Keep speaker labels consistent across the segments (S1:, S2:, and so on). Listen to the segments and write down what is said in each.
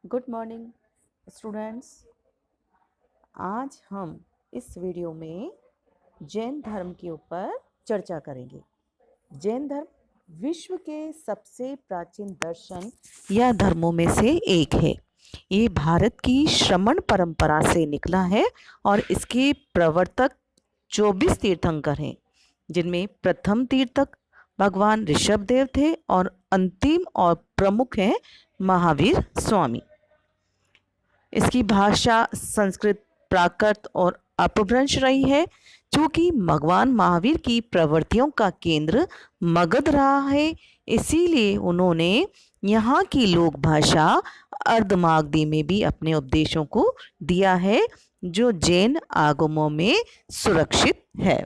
S1: Good morning students. आज हम इस वीडियो में जैन धर्म के ऊपर चर्चा करेंगे। जैन धर्म विश्व के सबसे प्राचीन दर्शन या धर्मों में से एक है। ये भारत की श्रमण परंपरा से निकला है और इसके प्रवर्तक 24 तीर्थंकर हैं, जिनमें प्रथम तीर्थक भगवान ऋषभदेव थे और अंतिम और प्रमुख हैं महावीर स्वामी। इसकी भाषा संस्कृत, प्राकृत और अपभ्रंश रही है, क्योंकि भगवान महावीर की प्रवृत्तियों का केंद्र मगध रहा है। इसीलिए उन्होंने यहाँ की लोक भाषा अर्धमागधी में भी अपने उपदेशों को दिया है, जो जैन आगमों में सुरक्षित है।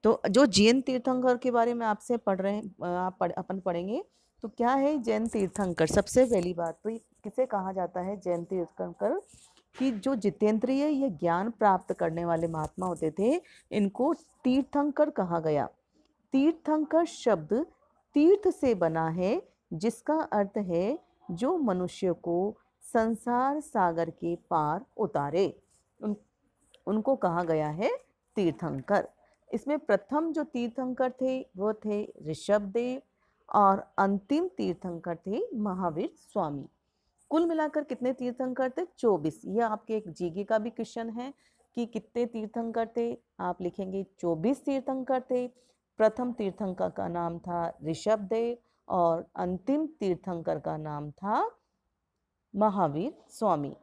S1: तो जो जैन तीर्थंकर के बारे में आपसे पढ़ रहे हैं, अपन पढ़ेंगे। तो क्या है जैन तीर्थंकर? सबसे पहली बात तो किसे कहा जाता है जैन तीर्थंकर? कि जो जितेंद्रिय या ज्ञान प्राप्त करने वाले महात्मा होते थे, इनको तीर्थंकर कहा गया। तीर्थंकर शब्द तीर्थ से बना है, जिसका अर्थ है जो मनुष्य को संसार सागर के पार उतारे। उनको कहा गया है तीर्थंकर। इसमें प्रथम जो तीर्थंकर थे वो थे ऋषभदेव और अंतिम तीर्थंकर थे महावीर स्वामी। कुल मिलाकर कितने तीर्थंकर थे? 24। यह आपके एक जीके का भी क्वेश्चन है कि कितने तीर्थंकर थे। आप लिखेंगे 24 तीर्थंकर थे। प्रथम तीर्थंकर का नाम था ऋषभदेव और अंतिम तीर्थंकर का नाम था महावीर स्वामी।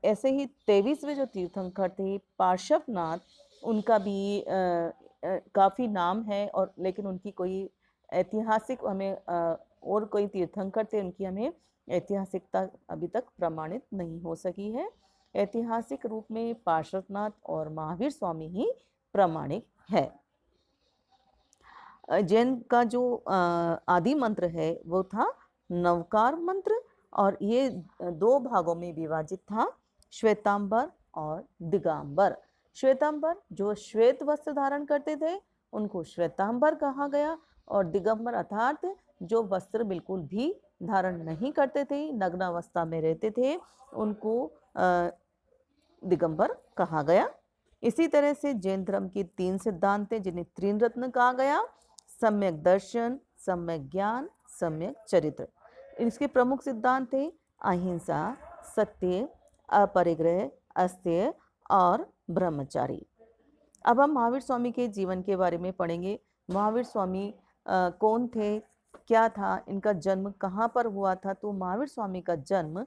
S1: ऐसे ही 23वें जो तीर्थंकर थे पार्श्वनाथ, उनका भी काफ़ी नाम है, और लेकिन उनकी कोई ऐतिहासिक हमें और कोई तीर्थंकर थे, उनकी हमें ऐतिहासिकता अभी तक प्रमाणित नहीं हो सकी है। ऐतिहासिक रूप में पार्श्वनाथ और महावीर स्वामी ही प्रमाणिक है। जैन का जो आदि मंत्र है वो था नवकार मंत्र, और ये 2 भागों में विभाजित था, श्वेतांबर और दिगंबर। श्वेतांबर जो श्वेत वस्त्र धारण करते थे उनको श्वेतांबर कहा गया, और दिगंबर अर्थात जो वस्त्र बिल्कुल भी धारण नहीं करते थे, नग्न अवस्था में रहते थे, उनको दिगंबर कहा गया। इसी तरह से जैन धर्म के 3 सिद्धांत हैं, जिन्हें त्रिन रत्न कहा गया: सम्यक दर्शन, सम्यक ज्ञान, सम्यक चरित्र। इसके प्रमुख सिद्धांत थे अहिंसा, सत्य, अपरिग्रह, अस्तेय और ब्रह्मचारी। अब हम महावीर स्वामी के जीवन के बारे में पढ़ेंगे। महावीर स्वामी कौन थे, क्या था, इनका जन्म कहाँ पर हुआ था? तो महावीर स्वामी का जन्म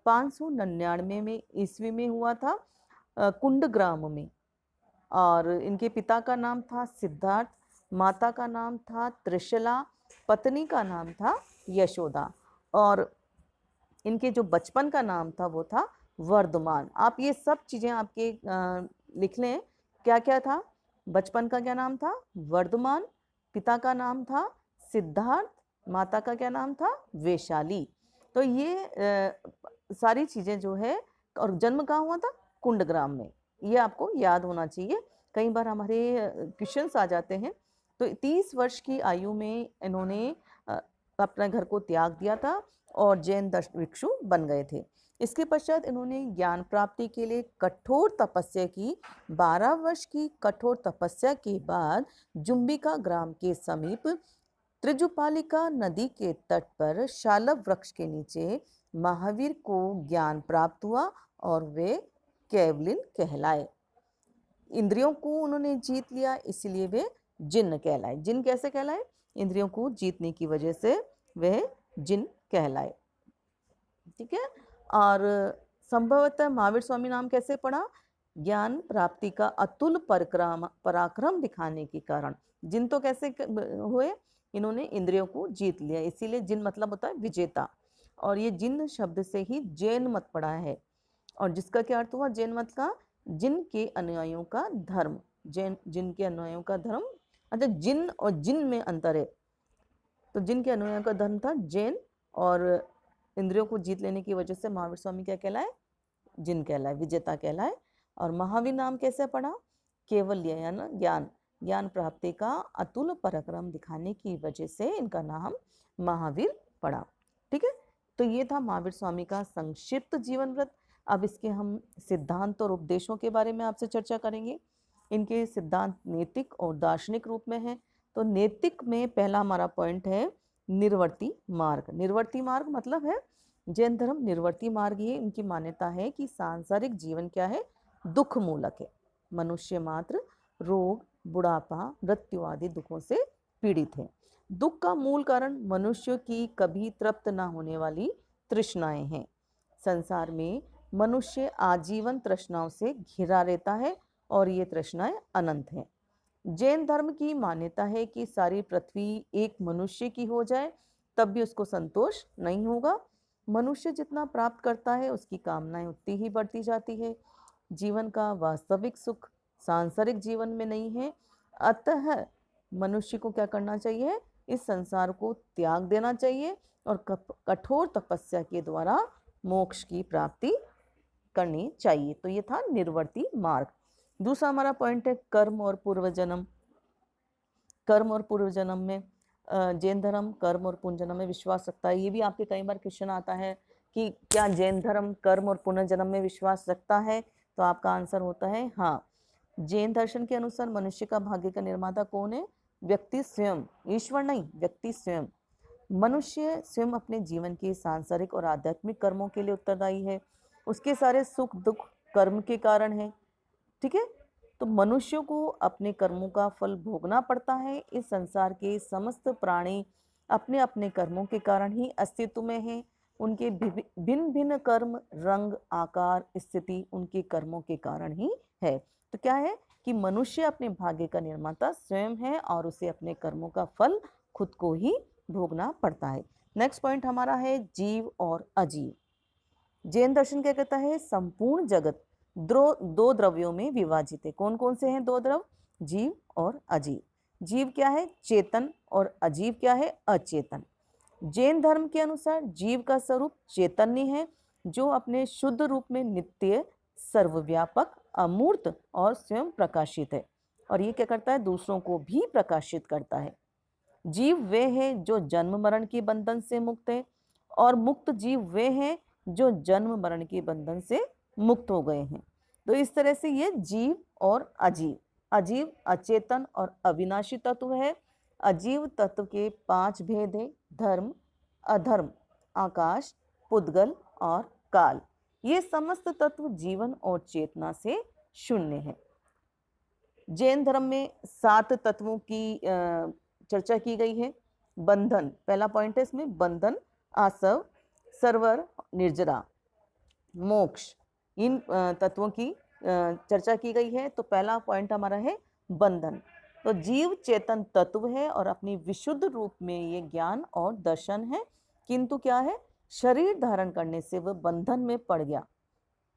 S1: 599 में ईस्वी में हुआ था, कुंडग्राम में। और इनके पिता का नाम था सिद्धार्थ, माता का नाम था त्रिशला, पत्नी का नाम था यशोदा, और इनके जो बचपन का नाम था वो था वर्धमान। आप ये सब चीज़ें आपके लिख लें। क्या क्या था? बचपन का क्या नाम था? वर्धमान। पिता का नाम था सिद्धार्थ। माता का क्या नाम था? वैशाली। तो ये सारी चीज़ें जो है, और जन्म कहाँ हुआ था? कुंडग्राम में। ये आपको याद होना चाहिए, कई बार हमारे क्वेश्चंस आ जाते हैं। तो 30 वर्ष की आयु में इन्होंने अपने घर को त्याग दिया था और जैन भिक्षु बन गए थे। इसके पश्चात इन्होंने ज्ञान प्राप्ति के लिए कठोर तपस्या की। 12 वर्ष की कठोर तपस्या के बाद जुम्बिका ग्राम के समीप त्रिजुपालिका नदी के तट पर शालव वृक्ष के नीचे महावीर को ज्ञान प्राप्त हुआ और वे कैवलिन कहलाए। इंद्रियों को उन्होंने जीत लिया, इसलिए वे जिन्न कहलाए। जिन्न कैसे कहलाए? इंद्रियों को जीतने की वजह से वह जिन्न कहलाए। ठीक है। और संभवतः महावीर स्वामी नाम कैसे पड़ा? ज्ञान प्राप्ति का अतुल पराक्रम दिखाने के कारण। जिन तो कैसे हुए? इन्होंने इंद्रियों को जीत लिया, इसीलिए जिन मतलब होता है विजेता। और ये जिन शब्द से ही जैन मत पड़ा है, और जिसका क्या अर्थ हुआ जैन मत का? जिन के अनुयायियों का धर्म। जैन जिन के अनुयायियों का धर्म। अच्छा, जिन और जिन में अंतर है। तो जिन के अनुयायियों का धर्म था जैन, और इंद्रियों को जीत लेने की वजह से महावीर स्वामी क्या कहलाए? जिन कहलाए, विजेता कहलाए। और महावीर नाम कैसे पड़ा? केवल्य या ना ज्ञान, ज्ञान प्राप्ति का अतुल पराक्रम दिखाने की वजह से इनका नाम महावीर पड़ा। ठीक है। तो ये था महावीर स्वामी का संक्षिप्त जीवन व्रत। अब इसके हम सिद्धांत और उपदेशों के बारे में आपसे चर्चा करेंगे। इनके सिद्धांत नैतिक और दार्शनिक रूप में है। तो नैतिक में पहला हमारा पॉइंट है निर्वर्ती मार्ग। निर्वर्ती मार्ग मतलब है जैन धर्म निर्वर्ती मार्ग। ये इनकी मान्यता है कि सांसारिक जीवन क्या है, दुख मूलक है। मनुष्य मात्र रोग, बुढ़ापा, मृत्यु आदि दुखों से पीड़ित है। दुख का मूल कारण मनुष्य की कभी तृप्त न होने वाली तृष्णाएं हैं। संसार में मनुष्य आजीवन तृष्णाओं से घिरा रहता है और ये तृष्णाएं अनंत हैं। जैन धर्म की मान्यता है कि सारी पृथ्वी एक मनुष्य की हो जाए तब भी उसको संतोष नहीं होगा। मनुष्य जितना प्राप्त करता है उसकी कामनाएं उतनी ही बढ़ती जाती है। जीवन का वास्तविक सुख सांसारिक जीवन में नहीं है। अतः मनुष्य को क्या करना चाहिए, इस संसार को त्याग देना चाहिए और कठोर तपस्या के द्वारा मोक्ष की प्राप्ति करनी चाहिए। तो ये था निर्वर्ती मार्ग। दूसरा हमारा पॉइंट है कर्म और पूर्व जन्म। कर्म और पूर्व जन्म में जैन धर्म कर्म और पुनर्जन्म में विश्वास रखता है। ये भी आपके कई बार क्वेश्चन आता है कि क्या जैन धर्म कर्म और पुनर्जन्म में विश्वास रखता है, तो आपका आंसर होता है हाँ। जैन दर्शन के अनुसार मनुष्य का भाग्य का निर्माता कौन है, व्यक्ति स्वयं, ईश्वर नहीं, व्यक्ति स्वयं। मनुष्य स्वयं अपने जीवन के सांसारिक और आध्यात्मिक कर्मों के लिए उत्तरदायी है। उसके सारे सुख दुख कर्म के कारण है। ठीक है, तो मनुष्य को अपने कर्मों का फल भोगना पड़ता है। इस संसार के समस्त प्राणी अपने अपने कर्मों के कारण ही अस्तित्व में हैं। उनके भिन्न भिन्न कर्म, रंग, आकार, स्थिति उनके कर्मों के कारण ही है। तो क्या है कि मनुष्य अपने भाग्य का निर्माता स्वयं है और उसे अपने कर्मों का फल खुद को ही भोगना पड़ता है। नेक्स्ट पॉइंट हमारा है जीव और अजीव। जैन दर्शन क्या कहता है, संपूर्ण जगत दो द्रव्यों में विभाजित है। कौन कौन से हैं दो द्रव, जीव और अजीव। जीव क्या है, चेतन, और अजीव क्या है, अचेतन। जैन धर्म के अनुसार जीव का स्वरूप चैतन्य है जो अपने शुद्ध रूप में नित्य, सर्वव्यापक, अमूर्त और स्वयं प्रकाशित है, और ये क्या करता है, दूसरों को भी प्रकाशित करता है। जीव वे हैं जो जन्म मरण के बंधन से मुक्त है, और मुक्त जीव वे हैं जो जन्म मरण के बंधन से मुक्त हो गए हैं। तो इस तरह से ये जीव और अजीव, अजीव अचेतन और अविनाशी तत्व है। अजीव तत्व के 5 भेद है, धर्म, अधर्म, आकाश, पुद्गल और काल। ये समस्त तत्व जीवन और चेतना से शून्य है। जैन धर्म में 7 तत्वों की चर्चा की गई है। बंधन, पहला पॉइंट है इसमें बंधन, आसव, सरवर, निर्जरा, मोक्ष, इन तत्वों की चर्चा की गई है। तो पहला पॉइंट हमारा है बंधन। तो जीव चेतन तत्व है और अपनी विशुद्ध रूप में ये ज्ञान और दर्शन है, किंतु क्या है, शरीर धारण करने से वह बंधन में पड़ गया।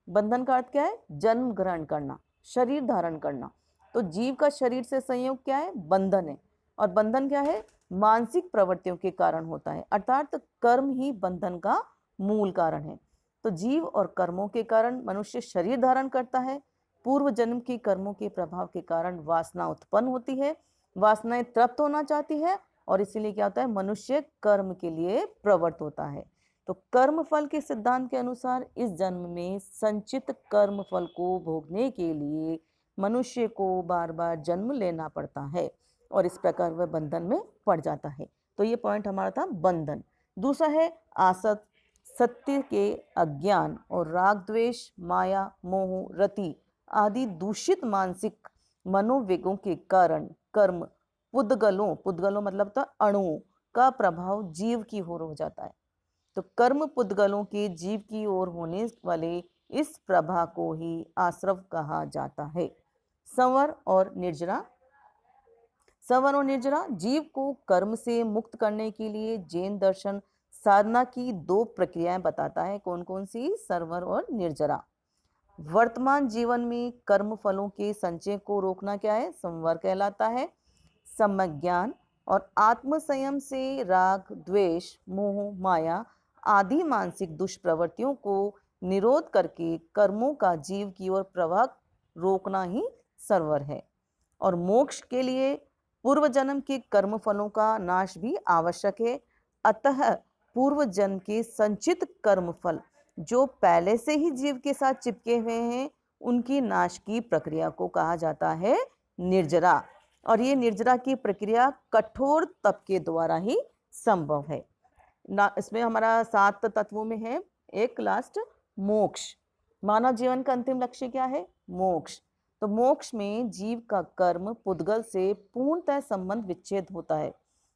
S1: बंधन का अर्थ क्या है, जन्म ग्रहण करना, शरीर धारण करना। तो जीव का शरीर से संयोग क्या है, बंधन है, और बंधन क्या है, मानसिक प्रवृत्तियों के कारण होता है, अर्थात कर्म ही बंधन का मूल कारण है। तो जीव और कर्मों के कारण मनुष्य शरीर धारण करता है। पूर्व जन्म की कर्मों के प्रभाव के कारण वासना उत्पन्न होती है, वासनाएं तृप्त होना चाहती है, और इसीलिए क्या होता है, मनुष्य कर्म के लिए प्रवृत्त होता है। तो कर्म फल के सिद्धांत के अनुसार इस जन्म में संचित कर्म फल को भोगने के लिए मनुष्य को बार बार जन्म लेना पड़ता है, और इस प्रकार वह बंधन में पड़ जाता है। तो ये पॉइंट हमारा था बंधन। दूसरा है आसक्त, सत्य के अज्ञान और राग द्वेष, माया, मोह, रति आदि दूषित मानसिक मनोवेगों के कारण कर्म पुद्गलों मतलब तो अणुओं का प्रभाव जीव की ओर हो जाता है। तो कर्म पुद्गलों के जीव की ओर होने वाले इस प्रभाव को ही आश्रव कहा जाता है। संवर और निर्जरा, संवर और निर्जरा, जीव को कर्म से मुक्त करने के लिए जैन दर्शन साधना की 2 प्रक्रियाएं बताता है। कौन कौन सी, संवर और निर्जरा। वर्तमान जीवन में कर्म फलों के संचय को रोकना क्या है, संवर कहलाता है। सम्यक ज्ञान और आत्म संयम से राग द्वेष, मोह, माया आदि मानसिक दुष्प्रवृत्तियों को निरोध करके कर्मों का जीव की ओर प्रवाह रोकना ही सर्वर है। और मोक्ष के लिए पूर्व जन्म के कर्म फलों का नाश भी आवश्यक है। अतः पूर्व जन्म के संचित कर्म फल जो पहले से ही जीव के साथ चिपके हुए हैं, उनकी नाश की प्रक्रिया को कहा जाता है निर्जरा। और ये निर्जरा की प्रक्रिया कठोर तप के द्वारा ही संभव है ना। इसमें हमारा 7 तत्वों में है एक लास्ट मोक्ष। मानव जीवन का अंतिम लक्ष्य क्या है? मोक्ष। तो मोक्ष में जीव का कर्म पुद्गल से पूर्णतः संबंध विच्छेद होता है।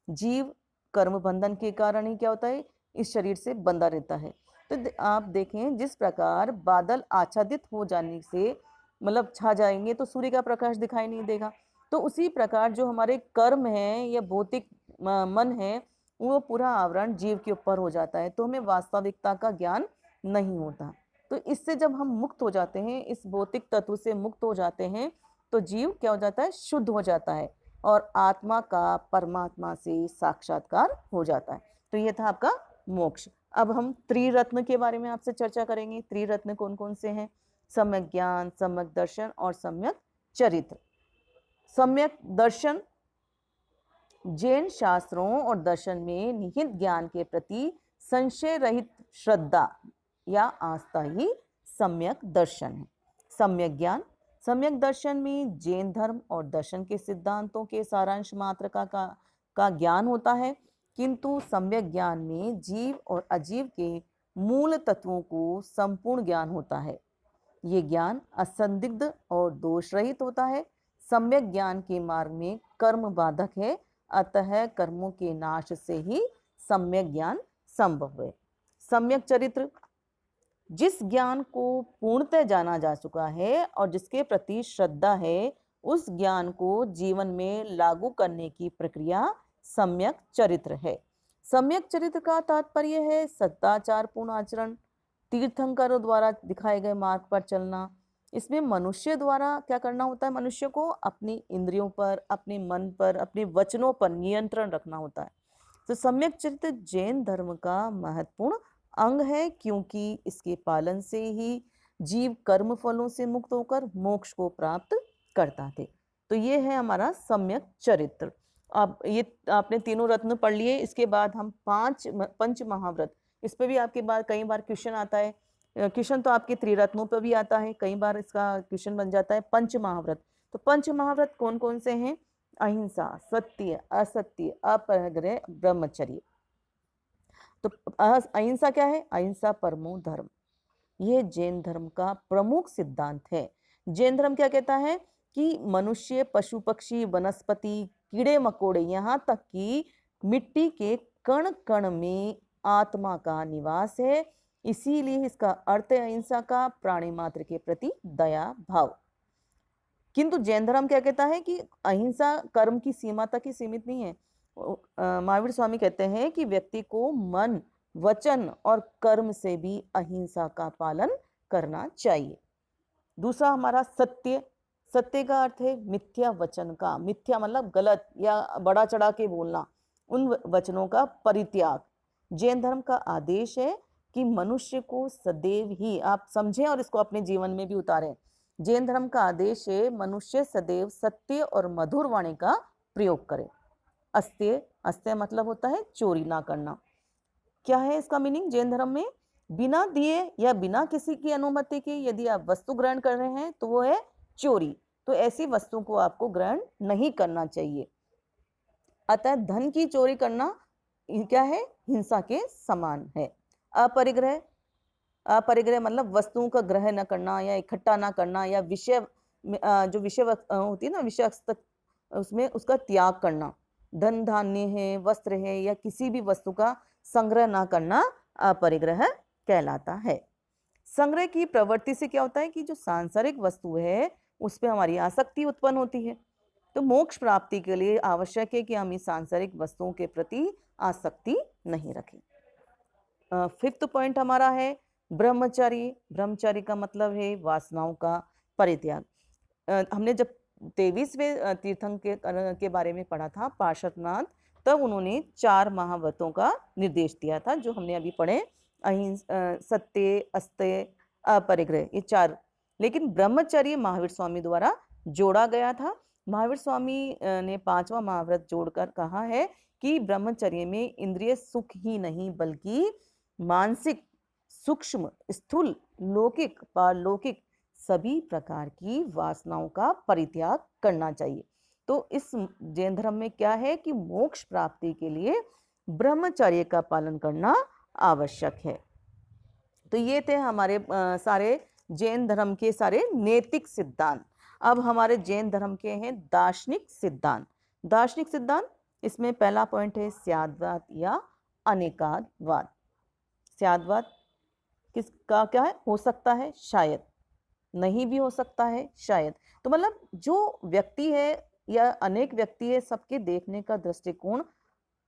S1: जीव कर्म बंधन के कारण ही क्या होता है? इस शरीर से बंधा रहता है। तो आप देखें, जिस प्रकार बादल आच्छादित हो जाने से मतलब छा जाएंगे तो सूर्य का प्रकाश दिखाई नहीं देगा, तो उसी प्रकार जो हमारे कर्म है या भौतिक मन है, वो पूरा आवरण जीव के ऊपर हो जाता है, तो हमें वास्तविकता का ज्ञान नहीं होता। तो इससे जब हम मुक्त हो जाते हैं, इस भौतिक तत्व से मुक्त हो जाते हैं, तो जीव क्या हो जाता है? शुद्ध हो जाता है और आत्मा का परमात्मा से साक्षात्कार हो जाता है। तो ये था आपका मोक्ष। अब हम त्रिरत्न के बारे में आपसे चर्चा करेंगे। त्रिरत्न कौन कौन से हैं? सम्यक ज्ञान, सम्यक दर्शन और सम्यक चरित्र। सम्यक दर्शन जैन शास्त्रों और दर्शन में निहित ज्ञान के प्रति संशय रहित श्रद्धा या आस्था ही सम्यक दर्शन है। सम्यक ज्ञान, सम्यक दर्शन में जैन धर्म और दर्शन के सिद्धांतों के सारांश मात्र का ज्ञान होता है, किंतु सम्यक ज्ञान में जीव और अजीव के मूल तत्वों को संपूर्ण ज्ञान होता है। ये ज्ञान असंदिग्ध और दोष रहित होता है। सम्यक ज्ञान के मार्ग में कर्म बाधक है, अतः कर्मों के नाश से ही सम्यक ज्ञान संभव है। सम्यक चरित्र, जिस ज्ञान को पूर्णतः जाना जा चुका है और जिसके प्रति श्रद्धा है, उस ज्ञान को जीवन में लागू करने की प्रक्रिया सम्यक चरित्र है। सम्यक चरित्र का तात्पर्य है सदाचार पूर्ण आचरण, तीर्थंकरों द्वारा दिखाए गए मार्ग पर चलना। इसमें मनुष्य द्वारा क्या करना होता है? मनुष्य को अपनी इंद्रियों पर, अपने मन पर, अपने वचनों पर नियंत्रण रखना होता है। तो सम्यक चरित्र जैन धर्म का महत्वपूर्ण अंग है, क्योंकि इसके पालन से ही जीव कर्म फलों से मुक्त होकर मोक्ष को प्राप्त करता थे। तो ये है हमारा सम्यक चरित्र। अब ये आपने तीनों रत्न पढ़ लिए। इसके बाद हम पंच महाव्रत, इस पे भी आपके बाद कई बार क्वेश्चन आता है। क्वेश्चन तो आपके त्रिरत्नों पर भी आता है, कई बार इसका क्वेश्चन बन जाता है पंच महाव्रत। तो पंच महाव्रत कौन कौन से हैं? अहिंसा, सत्य, असत्य, अपरिग्रह, ब्रह्मचर्य। तो अहिंसा क्या है? अहिंसा परमो धर्म। यह जैन धर्म का प्रमुख सिद्धांत है। जैन धर्म क्या कहता है कि मनुष्य, पशु पक्षी, वनस्पति, कीड़े मकोड़े, यहाँ तक कि मिट्टी के कण कण में आत्मा का निवास है। इसीलिए इसका अर्थ है अहिंसा का प्राणी मात्र के प्रति दया भाव। किंतु जैन धर्म क्या कहता है कि अहिंसा कर्म की सीमा तक ही सीमित नहीं है। महावीर स्वामी कहते हैं कि व्यक्ति को मन, वचन और कर्म से भी अहिंसा का पालन करना चाहिए। दूसरा हमारा सत्य। सत्य का अर्थ है मिथ्या वचन का, मिथ्या मतलब गलत या बड़ा चढ़ा के बोलना, उन वचनों का परित्याग। जैन धर्म का आदेश है कि मनुष्य को सदैव ही, आप समझें और इसको अपने जीवन में भी उतारें, जैन धर्म का आदेश है मनुष्य सदैव सत्य और मधुर वाणी का प्रयोग करे। अस्त्य, अस्त्य मतलब होता है चोरी ना करना। क्या है इसका मीनिंग जैन धर्म में? बिना दिए या बिना किसी की अनुमति के यदि आप वस्तु ग्रहण कर रहे हैं तो वो है चोरी। तो ऐसी वस्तु को आपको ग्रहण नहीं करना चाहिए। अतः धन की चोरी करना क्या है? हिंसा के समान है। अपरिग्रह, अपरिग्रह मतलब वस्तुओं का ग्रहण न करना या इकट्ठा ना करना, या विषय जो विषय होती है ना, विषय उसमें उसका त्याग करना। धन धान्य है, वस्त्र है या किसी भी वस्तु का संग्रह ना करना अपरिग्रह कहलाता है। संग्रह की प्रवृत्ति से क्या होता है कि जो सांसारिक वस्तु है उस पर हमारी आसक्ति उत्पन्न होती है। तो मोक्ष प्राप्ति के लिए आवश्यक है कि हम इस सांसारिक वस्तुओं के प्रति आसक्ति नहीं रखें। 5th पॉइंट हमारा है ब्रह्मचर्य। ब्रह्मचर्य का मतलब है वासनाओं का परित्याग। हमने जब 23वें तीर्थंकर के बारे में पढ़ा था, पार्श्वनाथ, तब उन्होंने 4 महाव्रतों का निर्देश दिया था, जो हमने अभी पढ़े, अहिंसा, सत्य, अस्त्य, अपरिग्रह, ये 4। लेकिन ब्रह्मचर्य महावीर स्वामी द्वारा जोड़ा गया था। महावीर स्वामी ने 5वां महाव्रत जोड़कर कहा है कि ब्रह्मचर्य में इंद्रिय सुख ही नहीं बल्कि मानसिक, सूक्ष्म, स्थूल, लौकिक, पारलौकिक सभी प्रकार की वासनाओं का परित्याग करना चाहिए। तो इस जैन धर्म में क्या है कि मोक्ष प्राप्ति के लिए ब्रह्मचर्य का पालन करना आवश्यक है। तो ये थे हमारे सारे जैन धर्म के सारे नैतिक सिद्धांत। अब हमारे जैन धर्म के हैं दार्शनिक सिद्धांत। दार्शनिक सिद्धांत, इसमें पहला पॉइंट है स्याद्वाद या अनेकादवाद। स्याद्वाद किसका क्या है? हो सकता है, शायद, नहीं भी हो सकता है, शायद। तो मतलब जो व्यक्ति है या अनेक व्यक्ति है, सबके देखने का दृष्टिकोण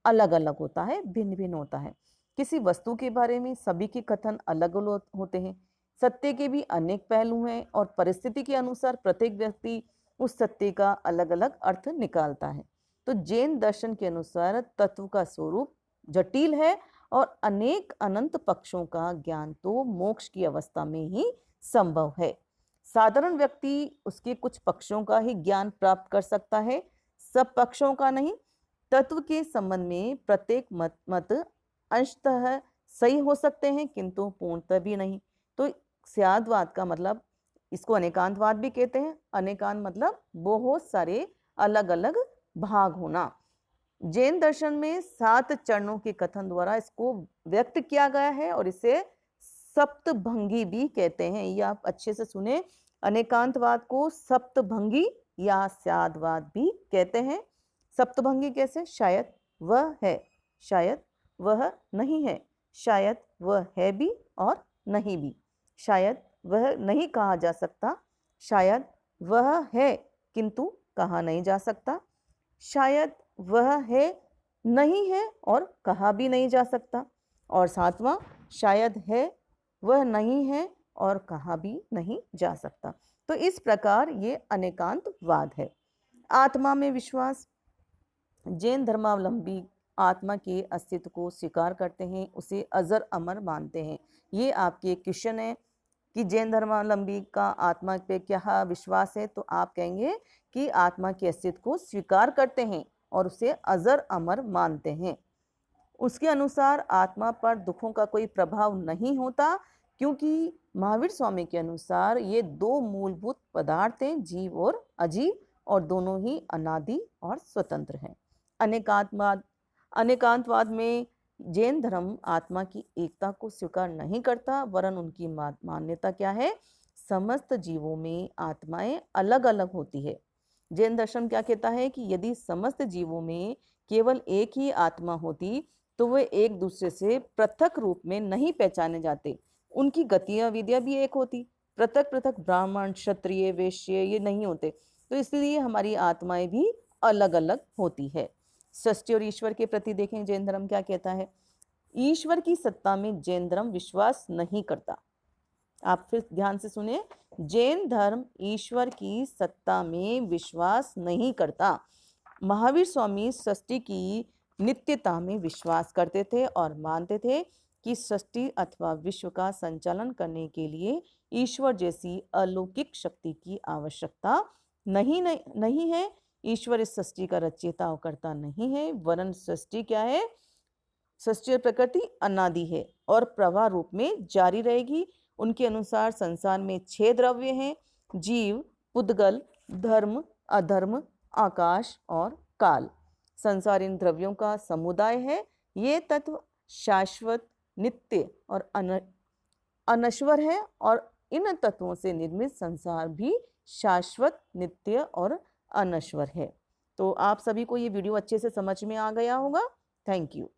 S1: अलग अलग होता है, भिन्न भिन्न होता है। किसी वस्तु के बारे में सभी के कथन अलग अलग होते हैं। सत्य के भी अनेक पहलू हैं और परिस्थिति के अनुसार प्रत्येक व्यक्ति उस सत्य का अलग अलग अर्थ निकालता है। तो जैन दर्शन के अनुसार तत्व का स्वरूप जटिल है और अनेक अनंत पक्षों का ज्ञान तो मोक्ष की अवस्था में ही संभव है। साधारण व्यक्ति उसके कुछ पक्षों का ही ज्ञान प्राप्त कर सकता है, सब पक्षों का नहीं। तत्व के संबंध में प्रत्येक मत अंशतः सही हो सकते हैं किंतु पूर्णतः भी नहीं। तो स्याद्वाद का मतलब, इसको अनेकांतवाद भी कहते हैं। अनेकांत मतलब बहुत सारे अलग अलग भाग होना। जैन दर्शन में 7 चरणों के कथन द्वारा इसको व्यक्त किया गया है और इसे सप्तभंगी भी कहते हैं। ये आप अच्छे से सुने, अनेकांतवाद को सप्तभंगी या स्याद्वाद भी कहते हैं। सप्तभंगी कैसे? शायद वह है, शायद वह नहीं है, शायद वह है भी और नहीं भी, शायद वह नहीं कहा जा सकता, शायद वह है किंतु कहा नहीं जा सकता, शायद वह है नहीं है और कहा भी नहीं जा सकता, और 7वां शायद है वह नहीं है और कहा भी नहीं जा सकता। तो इस प्रकार ये अनेकांतवाद है। आत्मा में विश्वास, जैन धर्मावलंबी आत्मा के अस्तित्व को स्वीकार करते हैं, उसे अजर अमर मानते हैं। ये आपके क्वेश्चन है कि जैन धर्मावलंबी का आत्मा पे क्या विश्वास है, तो आप कहेंगे कि आत्मा के अस्तित्व को स्वीकार करते हैं और उसे अजर अमर मानते हैं। उसके अनुसार आत्मा पर दुखों का कोई प्रभाव नहीं होता, क्योंकि महावीर स्वामी के अनुसार ये 2 मूलभूत पदार्थ हैं, जीव और अजीव, और दोनों ही अनादि और स्वतंत्र हैं। अनेकांतवाद में जैन धर्म आत्मा की एकता को स्वीकार नहीं करता, वरन उनकी मान्यता क्या है? समस्त जीवों में आत्माएं अलग अलग होती है। जैन दर्शन क्या कहता है कि यदि समस्त जीवों में केवल एक ही आत्मा होती तो वे एक दूसरे से पृथक रूप में नहीं पहचाने जाते। उनकी गतिविधियां भी एक होती, पृथक पृथक ब्राह्मण, क्षत्रिय, वैश्य ये नहीं होते। तो इसलिए हमारी आत्माएं भी अलग अलग होती है। सृष्टि और ईश्वर के प्रति देखें जैन धर्म क्या कहता है। ईश्वर की सत्ता में जैन धर्म विश्वास नहीं करता। आप फिर ध्यान से सुने, जैन धर्म ईश्वर की सत्ता में विश्वास नहीं करता। महावीर स्वामी सृष्टि की नित्यता में विश्वास करते थे और मानते थे कि सृष्टि अथवा विश्व का संचालन करने के लिए ईश्वर जैसी अलौकिक शक्ति की आवश्यकता नहीं है। ईश्वर इस सृष्टि का रचयिता और कर्ता नहीं है, वरन सृष्टि क्या है? सृष्टि और प्रकृति अनादि है और प्रवाह रूप में जारी रहेगी। उनके अनुसार संसार में 6 द्रव्य हैं, जीव, पुद्गल, धर्म, अधर्म, आकाश और काल। संसार इन द्रव्यों का समुदाय है। ये तत्व शाश्वत, नित्य और अनश्वर है और इन तत्वों से निर्मित संसार भी शाश्वत, नित्य और अनश्वर है। तो आप सभी को ये वीडियो अच्छे से समझ में आ गया होगा। Thank you.